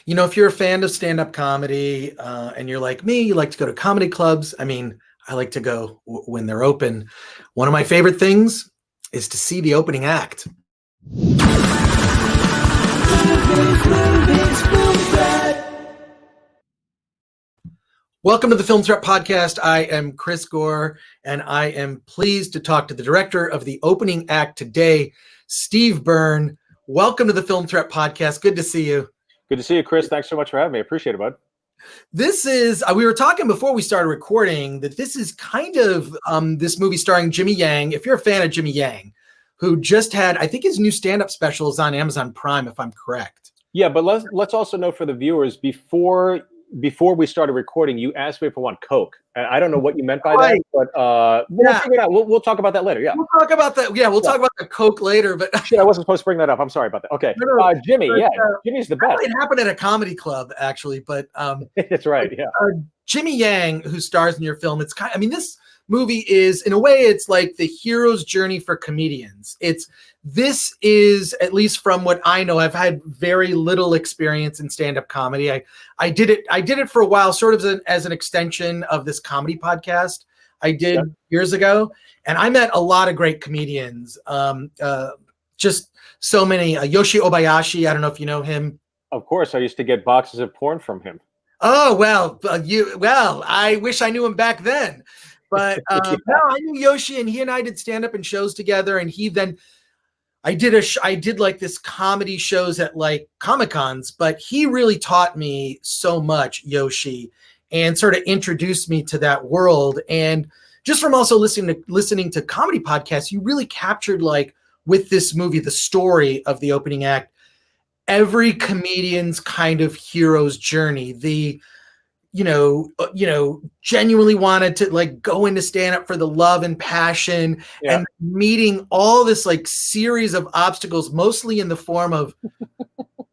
If you're a fan of stand-up comedy and you're like me, you like to go to comedy clubs. I mean, I like to go when they're open. One of my favorite things is to see the opening act. Welcome to the Film Threat Podcast. I am Chris Gore, and I am pleased to talk to the director of the opening act today, Steve Byrne. Welcome to the Film Threat Podcast. Good to see you. Good to see you, Chris. Thanks so much for having me. I appreciate it, bud. This is, we were talking before we started recording that this is kind of this movie starring Jimmy Yang. If you're a fan of Jimmy Yang, who just had, I think his new stand-up special is on Amazon Prime, if I'm correct. Yeah, but let's also note for the viewers, before we started recording, you asked me if I want Coke. I don't know what you meant by that, but we'll figure it out. We'll talk about that later. Yeah, we'll talk about that. Yeah, we'll talk about the Coke later. But shit, I wasn't supposed to bring that up. I'm sorry about that. Okay, Jimmy. Jimmy's the best. It happened at a comedy club, actually, but that's right. Yeah, Jimmy Yang, who stars in your film, it's kind. I mean, this movie is, in a way, it's like the hero's journey for comedians. This is, at least from what I know, I've had very little experience in stand-up comedy. I did it for a while, sort of as an extension of this comedy podcast I did years ago, and I met a lot of great comedians. Just so many. Yoshi Obayashi, I don't know if you know him. Of course, I used to get boxes of porn from him. Oh well, I wish I knew him back then. But no, I knew Yoshi, and he and I did stand-up and shows together, and he then. I did like this comedy shows at like Comic-Cons, but he really taught me so much, Yoshi, and sort of introduced me to that world. And just from also listening to comedy podcasts, you really captured, like, with this movie, the story of the opening act, every comedian's kind of hero's journey. The genuinely wanted to like go into stand up for the love and passion, and meeting all this like series of obstacles, mostly in the form of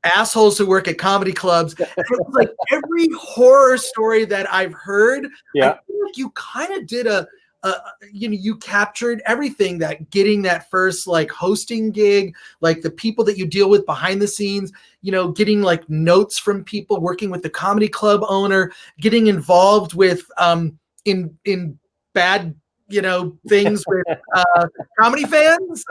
assholes who work at comedy clubs. It was like every horror story that I've heard. I feel like you kind of did you captured everything, that getting that first like hosting gig, like the people that you deal with behind the scenes, getting like notes from people, working with the comedy club owner, getting involved with in bad things with comedy fans.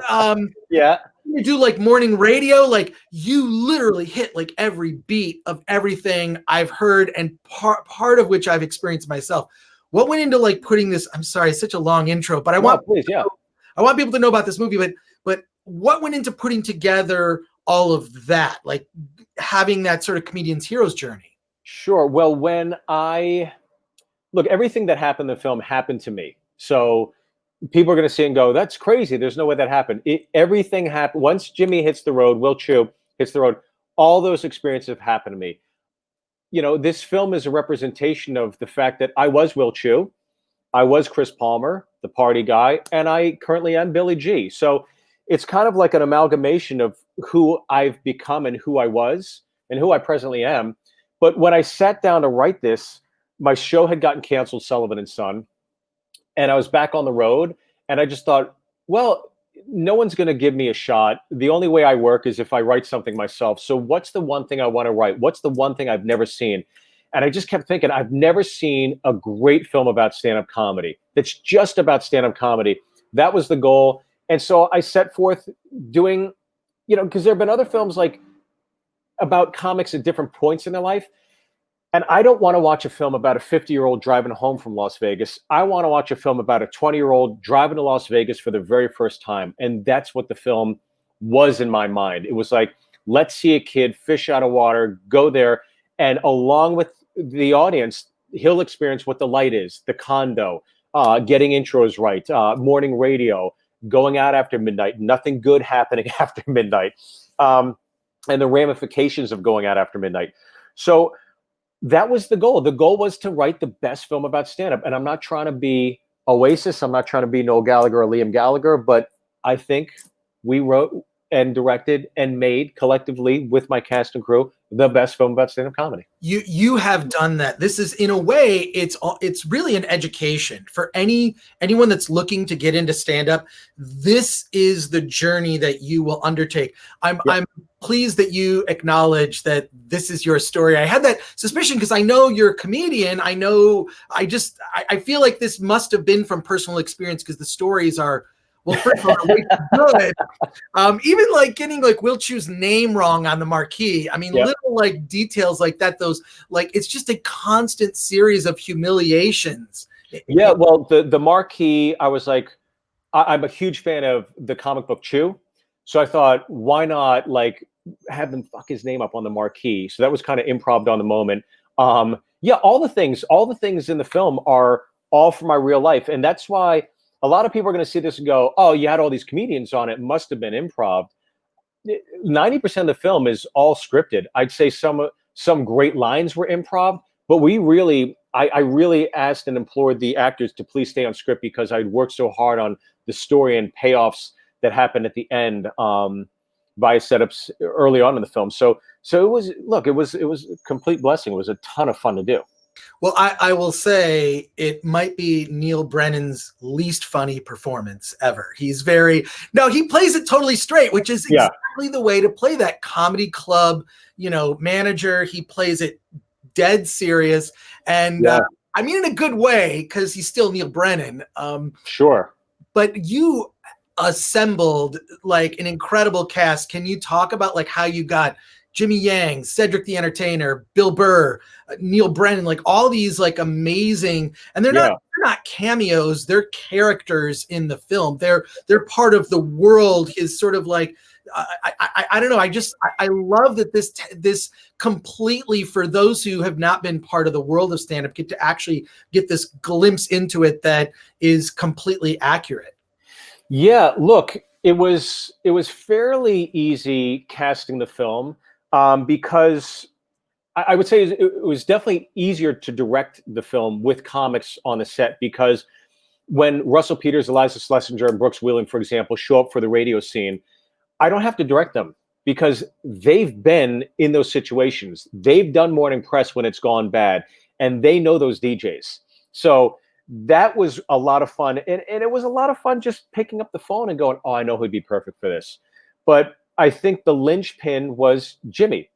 You do like morning radio, like you literally hit like every beat of everything I've heard, and part of which I've experienced myself. What went into like putting this? I'm sorry, it's such a long intro, but I want people to know about this movie. But what went into putting together all of that, like having that sort of comedian's hero's journey? Sure. Well, when everything that happened in the film happened to me. So people are going to see and go, "That's crazy. There's no way that happened." Everything happened once Jimmy hits the road. Will Chu hits the road. All those experiences have happened to me. This film is a representation of the fact that I was Will Chu, I was Chris Palmer, the party guy, and I currently am Billy G. So it's kind of like an amalgamation of who I've become and who I was and who I presently am. But when I sat down to write this, my show had gotten canceled, Sullivan and Son, and I was back on the road, and I just thought, well, no one's going to give me a shot. The only way I work is if I write something myself. So what's the one thing I want to write? What's the one thing I've never seen? And I just kept thinking, I've never seen a great film about stand-up comedy that's just about stand-up comedy. That was the goal. And so I set forth doing, because there have been other films like about comics at different points in their life. And I don't want to watch a film about a 50-year-old driving home from Las Vegas. I want to watch a film about a 20-year-old driving to Las Vegas for the very first time. And that's what the film was in my mind. It was like, let's see a kid fish out of water, go there. And along with the audience, he'll experience what the light is, the condo, getting intros right, morning radio, going out after midnight, nothing good happening after midnight, and the ramifications of going out after midnight. So that was the goal. The goal was to write the best film about stand-up. And I'm not trying to be Oasis. I'm not trying to be Noel Gallagher or Liam Gallagher, but I think we wrote and directed and made collectively with my cast and crew the best film about stand-up comedy. You have done that. This is, in a way, it's really an education for anyone that's looking to get into stand-up. This is the journey that you will undertake. I'm pleased that you acknowledge that this is your story. I had that suspicion because I know you're a comedian. I feel like this must have been from personal experience, because the stories are, well, first of all, way too good. Even like getting like Will Chu's name wrong on the marquee. I mean, little like details like that. Those, like, it's just a constant series of humiliations. Yeah, well, the marquee, I was like, I'm a huge fan of the comic book Chew, so I thought, why not like have them fuck his name up on the marquee? So that was kind of improv on the moment. Yeah, all the things in the film are all from my real life, and that's why a lot of people are going to see this and go, "Oh, you had all these comedians on it; must have been improv." 90% of the film is all scripted. I'd say some great lines were improv, but I really asked and implored the actors to please stay on script, because I'd worked so hard on the story and payoffs that happened at the end via setups early on in the film. So it was a complete blessing. It was a ton of fun to do. Well, I will say it might be Neal Brennan's least funny performance ever. He plays it totally straight, which is exactly the way to play that comedy club, manager. He plays it dead serious. And I mean, in a good way, because he's still Neal Brennan. Sure. But you assembled like an incredible cast. Can you talk about like how you got Jimmy Yang, Cedric the Entertainer, Bill Burr, Neal Brennan, like all these like amazing, and they're not cameos, they're characters in the film. They're part of the world. Is sort of like, I don't know. I love that this completely, for those who have not been part of the world of stand-up, get to actually get this glimpse into it that is completely accurate. Yeah, look, it was fairly easy casting the film, because I would say it was definitely easier to direct the film with comics on the set, because when Russell Peters, Eliza Schlesinger, and Brooks Wheelan, for example, show up for the radio scene, I don't have to direct them, because they've been in those situations. They've done Morning Press when it's gone bad, and they know those DJs. So that was a lot of fun. And it was a lot of fun just picking up the phone and going, oh, I know who'd be perfect for this. But I think the linchpin was Jimmy.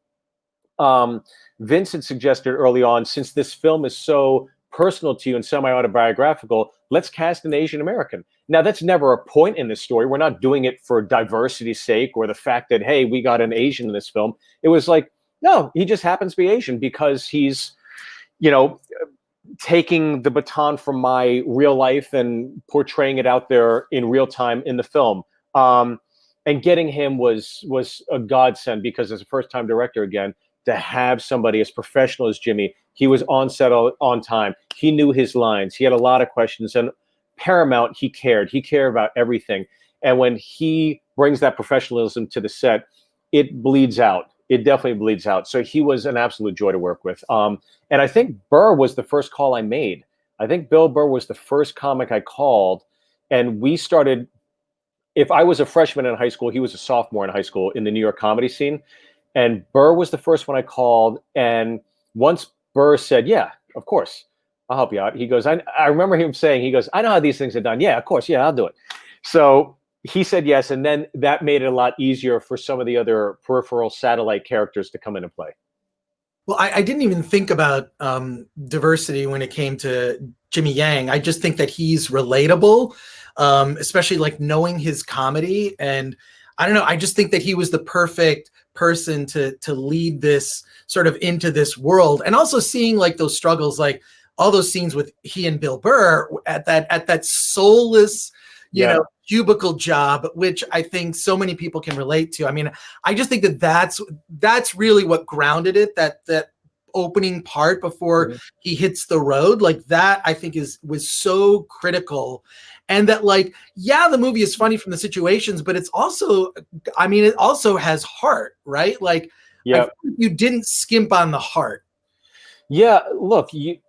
Vincent suggested early on, since this film is so personal to you and semi-autobiographical, let's cast an Asian American. Now, that's never a point in this story. We're not doing it for diversity's sake or the fact that, hey, we got an Asian in this film. It was like, no, he just happens to be Asian because he's, taking the baton from my real life and portraying it out there in real time in the film. And getting him was a godsend, because as a first-time director, again, to have somebody as professional as Jimmy, he was on set on time. He knew his lines. He had a lot of questions, and Paramount, he cared. He cared about everything. And when he brings that professionalism to the set, it bleeds out. It definitely bleeds out. So he was an absolute joy to work with. And I think Burr was the first call I made. I think Bill Burr was the first comic I called. And we started, if I was a freshman in high school, he was a sophomore in high school in the New York comedy scene. And Burr was the first one I called. And once Burr said, yeah, of course, I'll help you out. He goes, I remember him saying, he goes, I know how these things are done. Yeah, of course. Yeah, I'll do it. So he said yes. And then that made it a lot easier for some of the other peripheral satellite characters to come into play. Well, I didn't even think about diversity when it came to Jimmy Yang. I just think that he's relatable, especially like knowing his comedy. And I don't know, I just think that he was the perfect person to lead this sort of into this world. And also seeing like those struggles, like all those scenes with he and Bill Burr at that soulless, cubicle job, which I think so many people can relate to. I mean, I just think that that's really what grounded it, that opening part before he hits the road, like that, I think was so critical. And that, like, yeah, the movie is funny from the situations, but it's also, I mean, it also has heart, right? Like, yeah, you didn't skimp on the heart. Yeah, look, you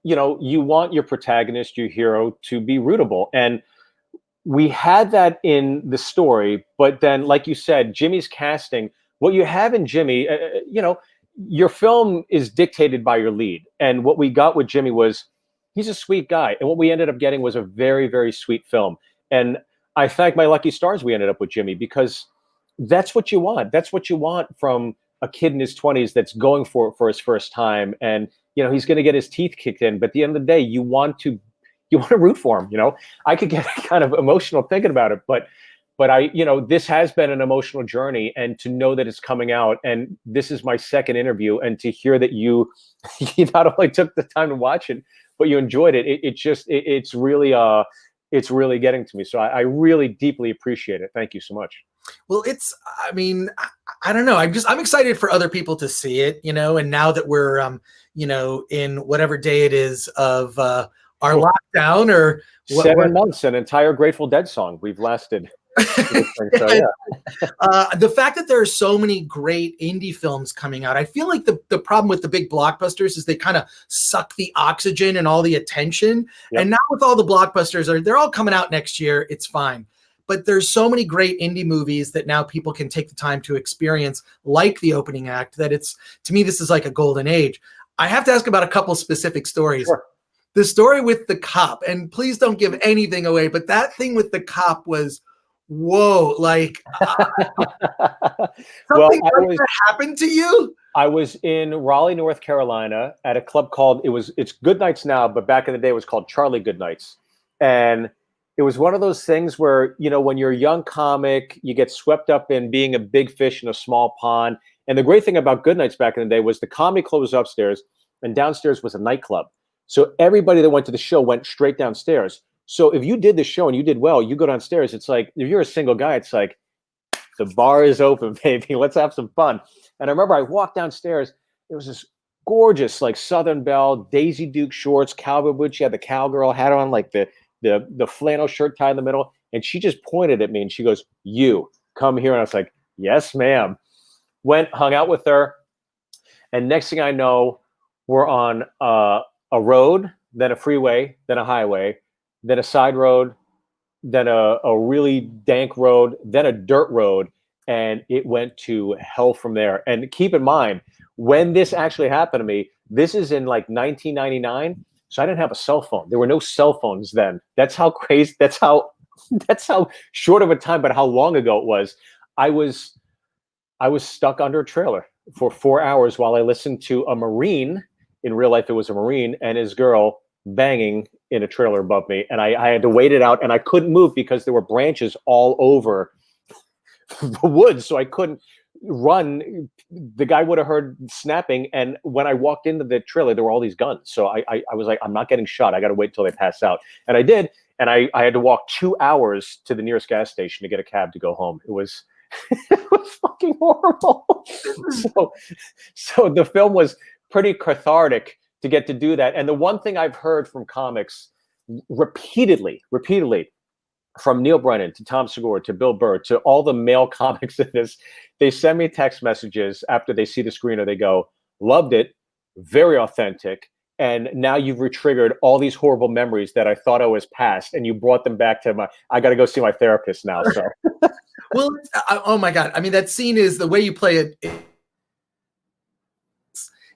want your protagonist, your hero, to be rootable, and we had that in the story. But then, like you said, Jimmy's casting, what you have in Jimmy, your film is dictated by your lead. And what we got with Jimmy was, he's a sweet guy. And what we ended up getting was a very, very sweet film. And I thank my lucky stars we ended up with Jimmy, because that's what you want. That's what you want from a kid in his 20s that's going for it for his first time. And, he's going to get his teeth kicked in. But at the end of the day, you want to root for him. I could get kind of emotional thinking about it, but this has been an emotional journey, and to know that it's coming out, and this is my second interview, and to hear that you not only took the time to watch it, but you enjoyed it. It's really getting to me. So I really deeply appreciate it. Thank you so much. Well, I don't know. I'm excited for other people to see it, and now that we're, in whatever day it is of our lockdown, or 7 months, an entire Grateful Dead song we've lasted. So, yeah. The fact that there are so many great indie films coming out, I feel like the problem with the big blockbusters is they kind of suck the oxygen and all the attention. Yep. And now with all the blockbusters, they're all coming out next year. It's fine. But there's so many great indie movies that now people can take the time to experience, like The Opening Act, that to me, this is like a golden age. I have to ask about a couple specific stories. Sure. The story with the cop, and please don't give anything away, but that thing with the cop was, whoa, like something happened to you? I was in Raleigh, North Carolina at a club called, it's Good Nights now, but back in the day it was called Charlie Good Nights. And it was one of those things where, when you're a young comic, you get swept up in being a big fish in a small pond. And the great thing about Good Nights back in the day was the comedy club was upstairs, and downstairs was a nightclub. So everybody that went to the show went straight downstairs. So if you did the show and you did well, you go downstairs. It's like, if you're a single guy, it's like, the bar is open, baby. Let's have some fun. And I remember I walked downstairs. There was this gorgeous, like, Southern Belle, Daisy Duke shorts, cowboy boots. She had the cowgirl hat on, like the flannel shirt tied in the middle. And she just pointed at me and she goes, "You come here." And I was like, "Yes, ma'am." Went, hung out with her. And next thing I know, we're on a road, then a freeway, then a highway, then a side road, then a really dank road, then a dirt road, and it went to hell from there. And keep in mind, when this actually happened to me, this is in like 1999, so I didn't have a cell phone. There were no cell phones then. That's how crazy, that's how short of a time, but how long ago it was. I was stuck under a trailer for 4 hours while I listened to a Marine, in real life it was a Marine, and his girl banging in a trailer above me, and I had to wait it out, and I couldn't move because there were branches all over the woods, so I couldn't run. The guy would have heard snapping, and when I walked into the trailer, there were all these guns. So I was like, I'm not getting shot. I got to wait till they pass out, and I did, and I had to walk 2 hours to the nearest gas station to get a cab to go home. It was it was fucking horrible. So the film was pretty cathartic to get to do that. And the one thing I've heard from comics repeatedly, from Neal Brennan to Tom Segura to Bill Burr to all the male comics in this, they send me text messages after they see the screener. They go, "Loved it, very authentic, and now you've retriggered all these horrible memories that I thought I was past, and you brought them back to I got to go see my therapist now." So, well, oh my God, I mean, that scene is the way you play it.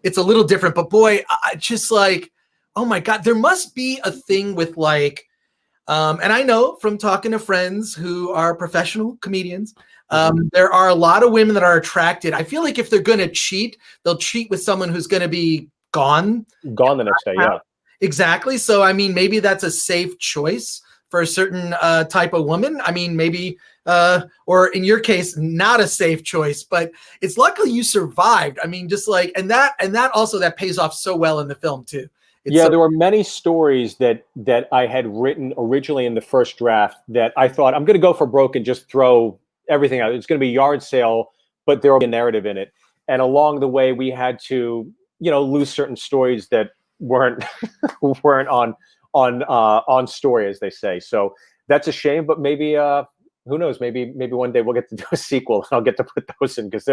It's a little different, but boy, just like, oh my God, there must be a thing with like, and I know from talking to friends who are professional comedians, there are a lot of women that are attracted. I feel like if they're going to cheat, they'll cheat with someone who's going to be gone the next day. Yeah, exactly. So, I mean, maybe that's a safe choice for a certain type of woman. I mean, maybe, or in your case, not a safe choice, but it's luckily you survived. I mean, just like, and that also, that pays off so well in the film too. There were many stories that I had written originally in the first draft that I thought, I'm going to go for broke and just throw everything out. It's going to be a yard sale, but there will be a narrative in it. And along the way, we had to, lose certain stories that weren't on story, as they say. So that's a shame, but maybe who knows? Maybe one day we'll get to do a sequel, and I'll get to put those in, because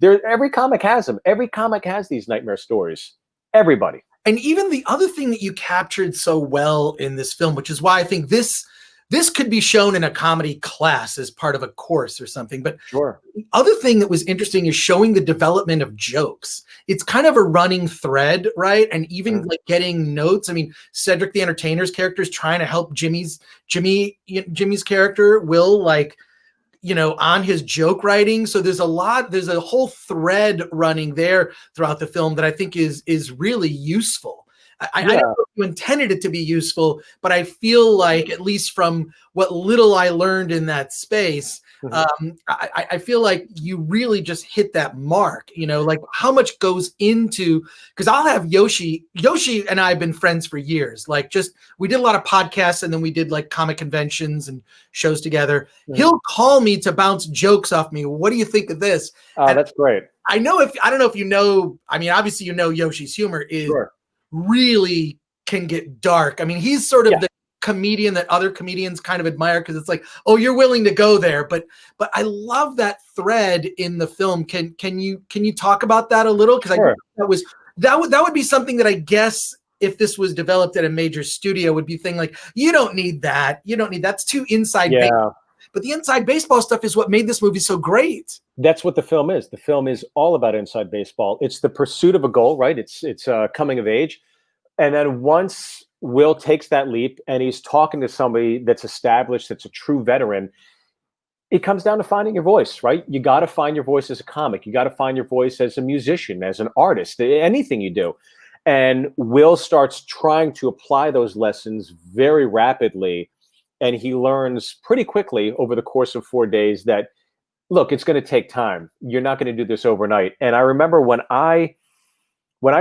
every comic has them. Every comic has these nightmare stories. Everybody. And even the other thing that you captured so well in this film, which is why I think this this could be shown in a comedy class as part of a course or something. But Sure. the other thing that was interesting is showing the development of jokes. It's kind of a running thread, right? And even like getting notes. I mean, Cedric the Entertainer's character is trying to help Jimmy's character, Will, like, you know, on his joke writing. So there's a whole thread running there throughout the film that I think is really useful. I don't know if you intended it to be useful, but I feel like, at least from what little I learned in that space, I feel like you really just hit that mark, you know, like how much goes into, because I'll have Yoshi and I have been friends for years. Like, just, we did a lot of podcasts, and then we did like comic conventions and shows together. He'll call me to bounce jokes off me. What do you think of this? Oh, that's great. I don't know if you know, I mean, obviously, you know, Yoshi's humor is really can get dark. I mean, he's sort of the comedian that other comedians kind of admire, because it's like, oh, you're willing to go there. But I love that thread in the film. Can you talk about that a little? Because that would be something that I guess, if this was developed at a major studio, would be thing like, you don't need that. That's too inside baseball. But the inside baseball stuff is what made this movie so great. That's what the film is. The film is all about inside baseball. It's the pursuit of a goal, right? It's coming of age. And then once Will takes that leap and he's talking to somebody that's established, that's a true veteran, it comes down to finding your voice, right? You got to find your voice as a comic. You got to find your voice as a musician, as an artist, anything you do. And Will starts trying to apply those lessons very rapidly. And he learns pretty quickly over the course of 4 days that, look, it's going to take time. You're not going to do this overnight. And I remember when I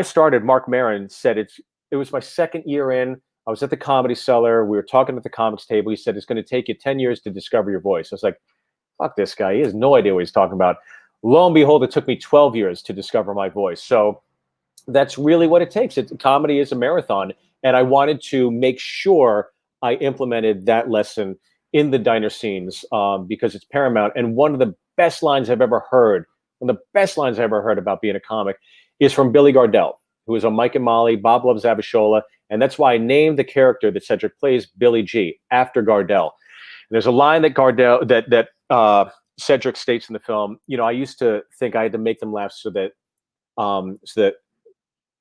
started, Mark Maron said it was my second year in. I was at the Comedy Cellar. We were talking at the comics table. He said, it's going to take you 10 years to discover your voice. I was like, fuck this guy. He has no idea what he's talking about. Lo and behold, it took me 12 years to discover my voice. So that's really what it takes. Comedy is a marathon. And I wanted to make sure I implemented that lesson in the diner scenes, because it's paramount. And one of the best lines I've ever heard, about being a comic, is from Billy Gardell, who was on Mike and Molly, Bob Loves Abishola. And that's why I named the character that Cedric plays, Billy G, after Gardell. And there's a line that Cedric states in the film. You know, I used to think I had to make them laugh so that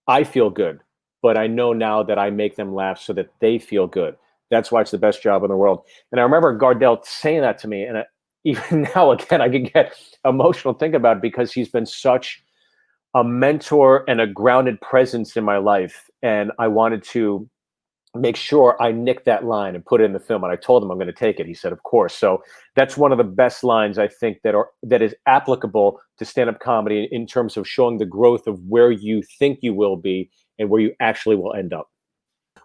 I feel good, but I know now that I make them laugh so that they feel good. That's why it's the best job in the world. And I remember Gardell saying that to me. And even now, again, I can get emotional thinking about it, because he's been such a mentor and a grounded presence in my life. And I wanted to make sure I nicked that line and put it in the film. And I told him I'm going to take it. He said, of course. So that's one of the best lines, I think, that is applicable to stand-up comedy in terms of showing the growth of where you think you will be and where you actually will end up.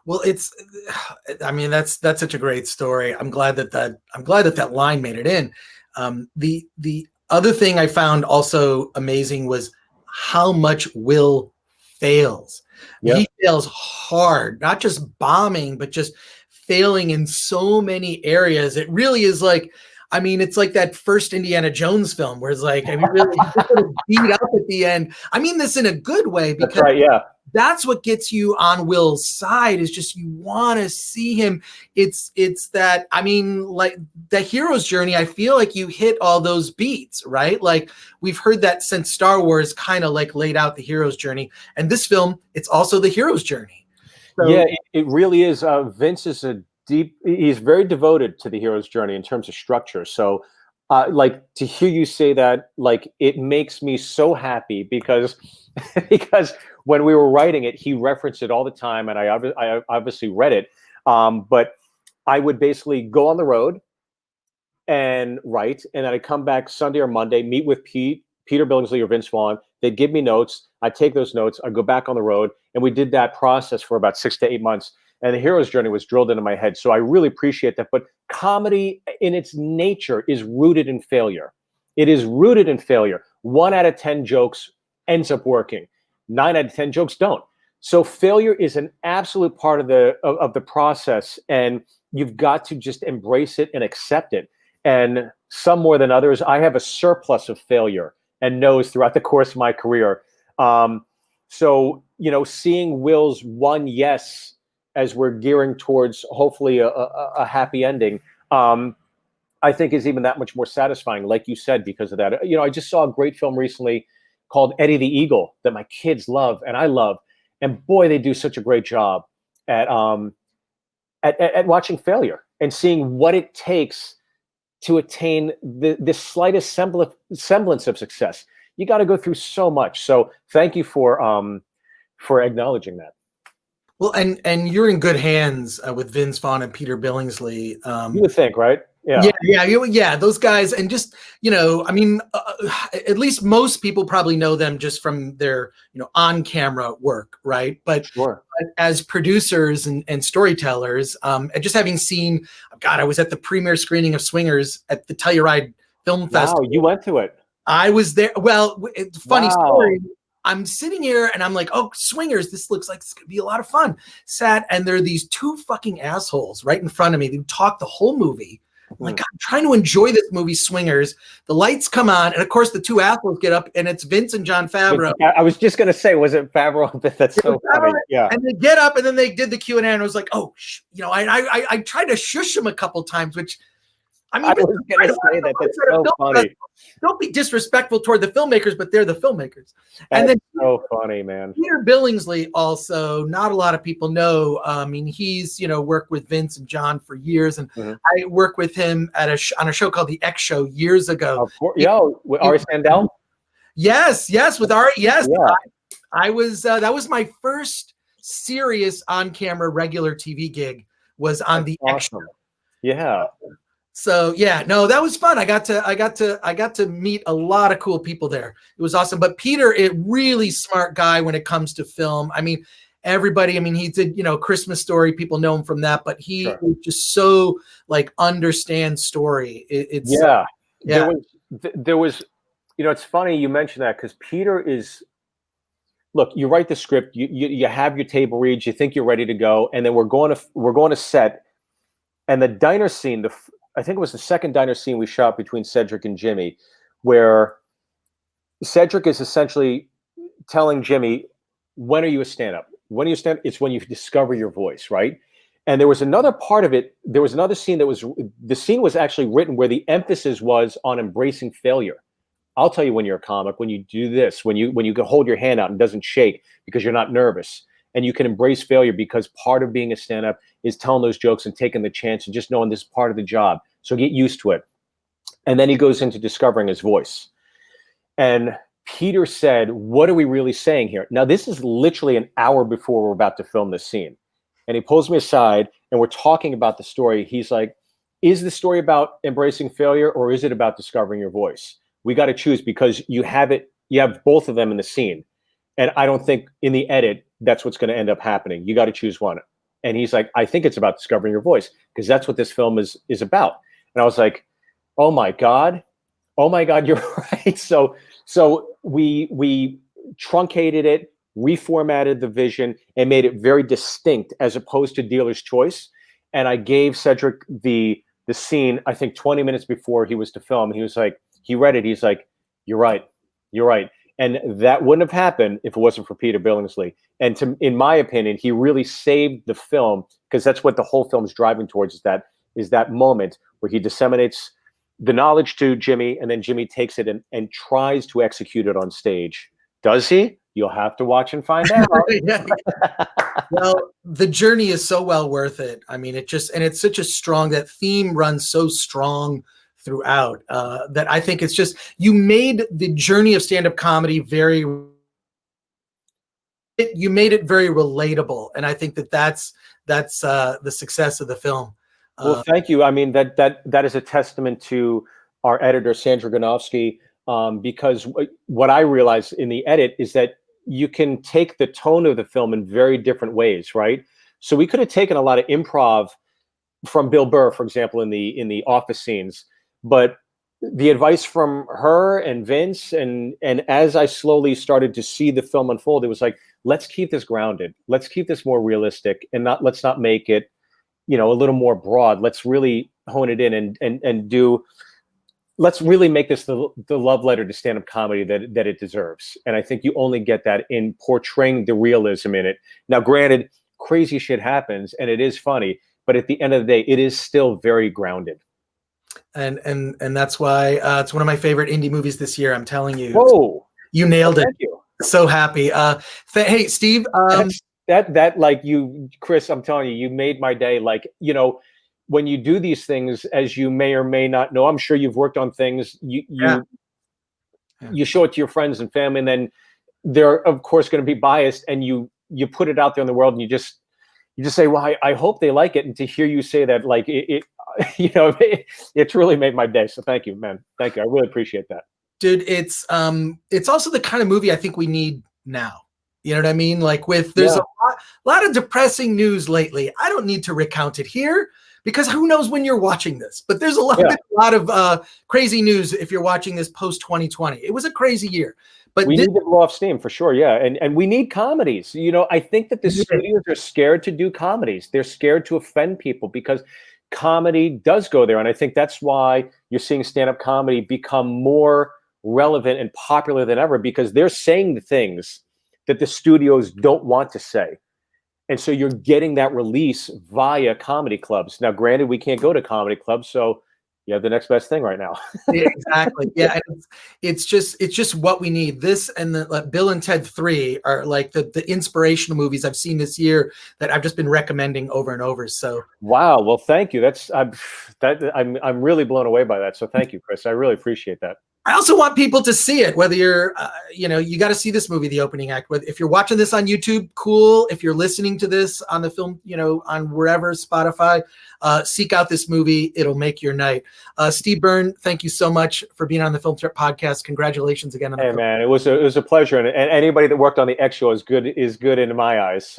Well, that's such a great story. I'm glad that line made it in. The other thing I found also amazing was how much Will fails. Yep. He fails hard, not just bombing, but just failing in so many areas. It really is like, I mean, it's like that first Indiana Jones film where it's like, I mean, really beat up at the end. I mean this in a good way, because that's right, yeah. That's what gets you on Will's side, is just you want to see him. It's that, I mean, like the hero's journey, I feel like you hit all those beats, right? Like we've heard that since Star Wars kind of like laid out the hero's journey. And this film, it's also the hero's journey. So, yeah, it really is. Vince is he's very devoted to the hero's journey in terms of structure. So like to hear you say that, like, it makes me so happy, because when we were writing it, he referenced it all the time, and I obviously read it. But I would basically go on the road and write, and then I'd come back Sunday or Monday, meet with Peter Billingsley or Vince Vaughn. They'd give me notes. I'd take those notes. I'd go back on the road, and we did that process for about 6 to 8 months. And the hero's journey was drilled into my head. So I really appreciate that. But comedy in its nature is rooted in failure. It is rooted in failure. 1 out of 10 jokes ends up working. 9 out of 10 jokes don't. So failure is an absolute part of the process, and you've got to just embrace it and accept it. And some more than others, I have a surplus of failure and no's throughout the course of my career. So, you know, seeing Will's one yes as we're gearing towards hopefully a happy ending, I think is even that much more satisfying, like you said, because of that. You know, I just saw a great film recently called Eddie the Eagle that my kids love and I love, and boy, they do such a great job at watching failure and seeing what it takes to attain the slightest semblance of success. You got to go through so much. So thank you for acknowledging that. Well, and you're in good hands with Vince Vaughn and Peter Billingsley. You would think, right? Yeah. Those guys, and just, you know, I mean, at least most people probably know them just from their, you know, on-camera work, right? But sure. As producers and storytellers, and just having seen, God, I was at the premiere screening of Swingers at the Telluride Film Festival. Wow, you went to it. I was there. Well, it's a funny story. I'm sitting here and I'm like, oh, Swingers, this looks like it's gonna be a lot of fun. Sat, and there are these two fucking assholes right in front of me who talk the whole movie. I'm like, I'm trying to enjoy this movie, Swingers. The lights come on, and of course the two assholes get up, and it's Vince and Jon Favreau. I was just gonna say, was it Favreau? That's so funny. Yeah. And they get up, and then they did the Q&A, and I was like, oh, you know, I tried to shush them a couple times, which, I mean, I was going to say that. That's so funny. Don't be disrespectful toward the filmmakers, but they're the filmmakers. That's and then so funny, man. Peter Billingsley also, not a lot of people know. I mean, he's, you know, worked with Vince and John for years, and I worked with him at on a show called The X Show years ago. Of course, with Ari Sandel. Yes, with Ari. Yes, yeah. I was. That was my first serious on-camera regular TV gig. Was on The X Show. Yeah. So yeah, no, that was fun. I got to meet a lot of cool people there. It was awesome. But Peter, a really smart guy when it comes to film. I mean, everybody, I mean, he did, you know, Christmas Story. People know him from that, but he just so like understands story. There was, you know, it's funny you mentioned that because Peter is, look, you write the script, you have your table reads, you think you're ready to go, and then we're going to set, and the diner scene, I think it was the second diner scene we shot between Cedric and Jimmy, where Cedric is essentially telling Jimmy, when are you a stand-up? When are you stand-up? It's when you discover your voice, right? And there was another part of it. There was another scene the scene was actually written where the emphasis was on embracing failure. I'll tell you when you're a comic, when you do this, when you can hold your hand out and it doesn't shake because you're not nervous. And you can embrace failure because part of being a stand-up is telling those jokes and taking the chance and just knowing this is part of the job. So get used to it. And then he goes into discovering his voice. And Peter said, what are we really saying here? Now, this is literally an hour before we're about to film this scene. And he pulls me aside and we're talking about the story. He's like, is the story about embracing failure or is it about discovering your voice? We got to choose because you have both of them in the scene. And I don't think in the edit, that's what's going to end up happening. You got to choose one. And he's like, I think it's about discovering your voice because that's what this film is about. And I was like, oh my God, you're right. So we truncated it, reformatted the vision, and made it very distinct as opposed to dealer's choice. And I gave Cedric the scene, I think 20 minutes before he was to film. He was like, he read it. He's like, you're right. And that wouldn't have happened if it wasn't for Peter Billingsley. And in my opinion, he really saved the film because that's what the whole film is driving towards is that moment where he disseminates the knowledge to Jimmy and then Jimmy takes it and tries to execute it on stage. Does he? You'll have to watch and find out. Well, the journey is so well worth it. I mean, it's such a strong, that theme runs so strong throughout that I think it's just, you made the journey of stand-up comedy you made it very relatable. And I think that's the success of the film. Well, thank you. I mean, that is a testament to our editor, Sandra Ganowski, because what I realized in the edit is that you can take the tone of the film in very different ways, right? So we could have taken a lot of improv from Bill Burr, for example, in the office scenes, but the advice from her and Vince, and as I slowly started to see the film unfold, it was like, let's keep this grounded. Let's keep this more realistic and let's not make it, a little more broad. Let's really hone it in and let's really make this the love letter to stand-up comedy that it deserves. And I think you only get that in portraying the realism in it. Now, granted, crazy shit happens and it is funny, but at the end of the day, it is still very grounded. And that's why it's one of my favorite indie movies this year. I'm telling you. Whoa, you nailed it. Thank you. So happy. Hey, Steve. That like you, Chris, I'm telling you, you made my day. Like, you know, when you do these things, as you may or may not know, I'm sure you've worked on things. You show it to your friends and family, and then they're of course going to be biased, and you put it out there in the world, and you just say, well, I hope they like it. And to hear you say that, like it you know, it really made my day. So thank you, man. Thank you. I really appreciate that. Dude, it's also the kind of movie I think we need now. You know what I mean? Like there's a lot of depressing news lately. I don't need to recount it here because who knows when you're watching this, but there's a lot of crazy news if you're watching this post 2020. It was a crazy year. But we need to blow off steam for sure. Yeah. And we need comedies. You know, I think that the studios are scared to do comedies. They're scared to offend people because comedy does go there. And I think that's why you're seeing stand-up comedy become more relevant and popular than ever, because they're saying the things that the studios don't want to say. And so you're getting that release via comedy clubs. Now, granted, we can't go to comedy clubs, so you have the next best thing right now. Yeah, exactly. Yeah, and it's just what we need. This and the Bill and Ted 3 are like the inspirational movies I've seen this year that I've just been recommending over and over. So wow, well, thank you. I'm really blown away by that. So thank you, Chris. I really appreciate that. I also want people to see it, whether you're, you got to see this movie, the opening act. If you're watching this on YouTube, cool. If you're listening to this on the film, on wherever, Spotify, seek out this movie. It'll make your night. Steve Byrne, thank you so much for being on the Film Threat podcast. Congratulations again. Hey, man, it was a pleasure. And anybody that worked on the X show is good in my eyes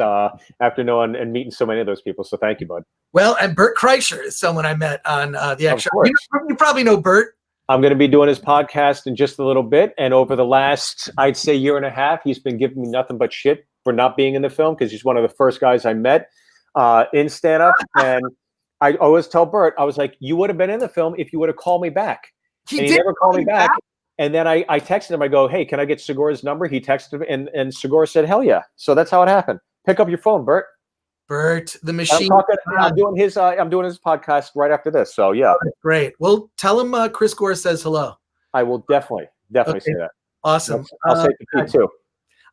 after knowing and meeting so many of those people. So thank you, bud. Well, and Burt Kreischer is someone I met on the X show. You probably know Burt. I'm going to be doing his podcast in just a little bit. And over the last, I'd say, year and a half, he's been giving me nothing but shit for not being in the film because he's one of the first guys I met in stand-up. And I always tell Bert, I was like, you would have been in the film if you would have called me back. He never called me back. And then I texted him. I go, hey, can I get Segura's number? He texted him, and Segura said, hell yeah. So that's how it happened. Pick up your phone, Bert. Bert, the machine. I'm doing his podcast right after this. So yeah, great. Well, tell him Chris Gore says hello. I will definitely say that. Awesome. I'll say it to you too.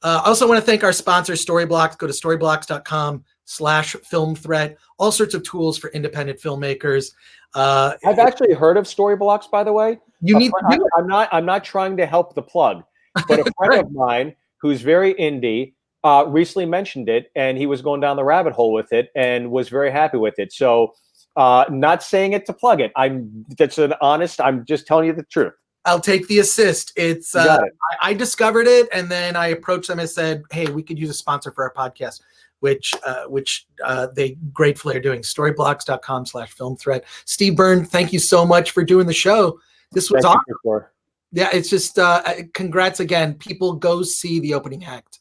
I also want to thank our sponsor, Storyblocks. Go to storyblocks.com/film threat. All sorts of tools for independent filmmakers. I've actually heard of Storyblocks, by the way. I'm not trying to help the plug, but a friend of mine who's very indie recently mentioned it, and he was going down the rabbit hole with it and was very happy with it. So not saying it to plug it. I'm just telling you the truth. I'll take the assist. It's I discovered it, and then I approached them and said, hey, we could use a sponsor for our podcast, which they gratefully are doing. Storyblocks.com/film threat. Steve Byrne, thank you so much for doing the show. This was awesome. Yeah, it's just congrats again. People go see the opening act.